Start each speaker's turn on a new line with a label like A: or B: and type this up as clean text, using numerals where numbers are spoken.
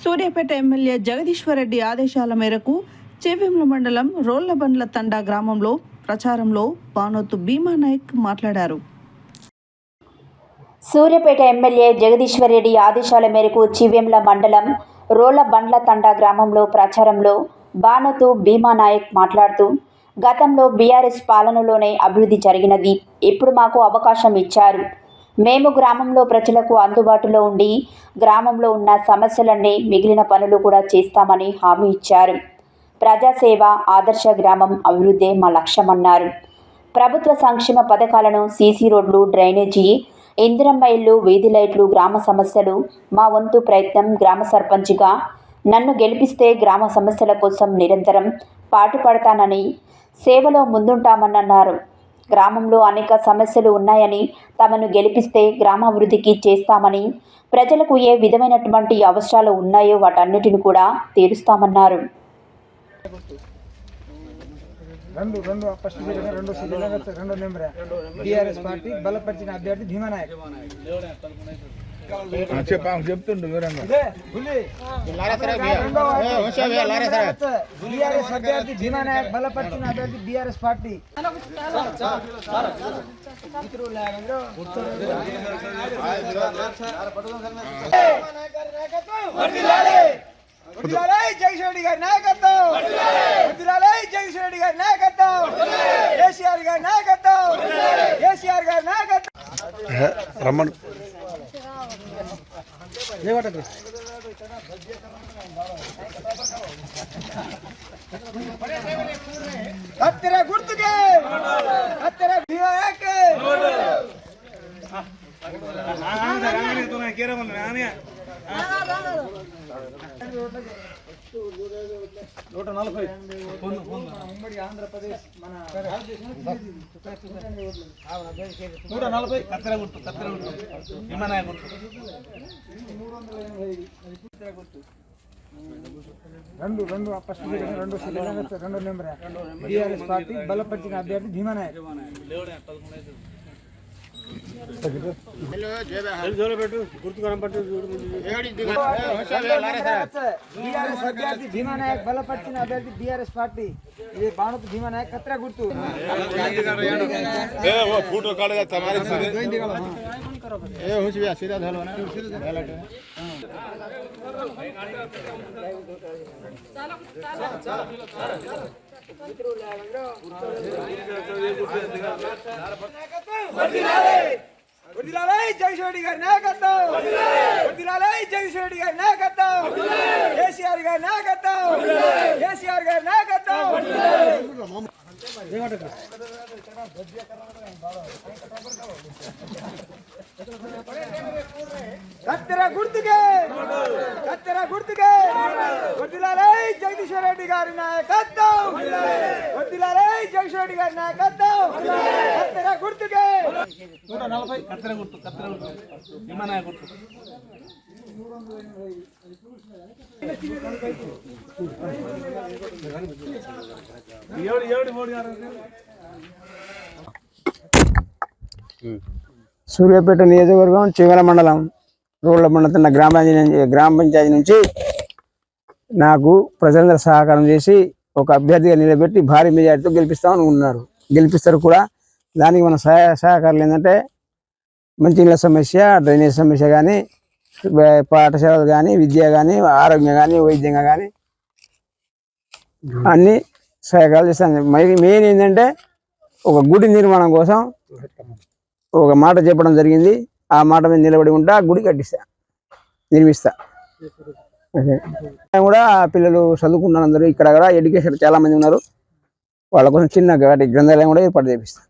A: Suryapet MLA Jagadeeswar Reddy ఆదేశాల మేరకు చేవెంల మండలం రోళ్లబండ్ల తండా గ్రామంలో ప్రచారంలో బానోతు భీమానాయక్ మాట్లాడారు.
B: సూర్యాపేట ఎమ్మెల్యే జగదీశ్వరరెడ్డి ఆదేశాల మేరకు చేవెంల మండలం రోళ్లబండ్ల తండా గ్రామంలో ప్రచారంలో బానోతు భీమానాయక్ మాట్లాడుతూ, గతంలో బీఆర్ఎస్ పాలనలోనే అభివృద్ధి జరిగినది. ఇప్పుడు మాకు అవకాశం ఇచ్చారు. మేము గ్రామంలో ప్రజలకు అందుబాటులో ఉండి గ్రామంలో ఉన్న సమస్యలన్నీ మిగిలిన పనులు కూడా చేస్తామని హామీ ఇచ్చారు. ప్రజాసేవ, ఆదర్శ గ్రామం అభివృద్ధే మా లక్ష్యమన్నారు. ప్రభుత్వ సంక్షేమ పథకాలను, సీసీ రోడ్లు, డ్రైనేజీ, ఇందిరమ్మ ఇళ్లు, వీధి లైట్లు, గ్రామ సమస్యలు మా వంతు ప్రయత్నం. గ్రామ సర్పంచ్గా నన్ను గెలిపిస్తే గ్రామ సమస్యల కోసం నిరంతరం పాటుపడతానని, సేవలో ముందుంటామన్నారు. గ్రామంలో అనేక సమస్యలు ఉన్నాయని, తమను గెలిపిస్తే గ్రామాభివృద్ధికి చేస్తామని, ప్రజలకు ఏ విధమైనటువంటి అవసరాలు ఉన్నాయో వాటన్నిటిని కూడా తీరుస్తామన్నారు.
C: బలపరిచిన అభ్యర్థి భీమానాయక్ చెప్తుండు బీఆర్ఎస్ అభ్యర్థి భీమానాయక్ బలపరిచిన అభ్యర్థి బీఆర్ఎస్ పార్టీ. జగదీశ్వరరెడ్డి గారి నాయకత్వం, జగదీశ్వరరెడ్డి గారి నాయకత్వం, కేసీఆర్ గారి నాయకత్వం, కేసీఆర్ గారి నాయకత్వం. రమ్మను హత్తెర గుర్తుకే, హత్తెర భీమానాయక్. ఉమ్మడి ఆంధ్రప్రదేశ్ మన 140 కత్తెర గుర్తు, కత్తెర గుర్తు, భీమానాయక్ గుర్తు. 380 గుర్తు. రెండు నెంబర్ బీఆర్ఎస్ పార్టీ బలపరిచిన అభ్యర్థి భీమానాయక్. బీఆర్ఎస్ అభ్యర్థి భీమానాయక్ బలపరిచిన అభ్యర్థి బీఆర్ఎస్ పార్టీ. ఇది బానోతు భీమానాయక్, కత్తెర గుర్తు. జగదీశ్వరరెడ్డి గారి నాయకత్వం, జగదీశ్వరరెడ్డి గారి నాయకత్వం, కేసీఆర్ గారి నాయకత్వం, కేసీఆర్ గారి నాయకత్వం. కత్తెర గుర్తుకే, కత్తెర గుర్తుకే. వదిలాలై జగదీశ్వరరెడ్డి గారి నాయకత్వం, వదిలాలై జగదీశ్వరరెడ్డి గారి నాయకత్వం, కత్తెర గుర్తుకే. 140 కత్తెర గుర్తు, కత్తెర గుర్తు, భీమానాయక్ గుర్తు. సూర్యాపేట నియోజకవర్గం చేవెంల మండలం రోళ్లబండ్ల తండా గ్రామ పంచాయతీ నుంచి నాకు ప్రజలందరూ సహకారం చేసి ఒక అభ్యర్థిగా నిలబెట్టి భారీ మెజార్టీతో గెలిపిస్తామని ఉన్నారు. గెలిపిస్తారు కూడా. దానికి మన సహకారాలు ఏంటంటే మంచినీళ్ళ సమస్య, డ్రైనేజ్ సమస్య కానీ, పాఠశాలలు కానీ, విద్య కానీ, ఆరోగ్యం కానీ, వైద్యంగా కానీ అన్ని సహకారాలు చేస్తాను. మెయిన్ ఏంటంటే ఒక గుడి నిర్మాణం కోసం ఒక మాట చెప్పడం జరిగింది. ఆ మాట మీద నిలబడి ఉంటా, గుడి నిర్మిస్తా. కూడా పిల్లలు చదువుకుంటున్నారు అందరూ. ఇక్కడ కూడా ఎడ్యుకేషన్ చాలా మంది ఉన్నారు. వాళ్ళ కోసం చిన్న గ్రంథాలయం కూడా ఏర్పాటు చేపిస్తా.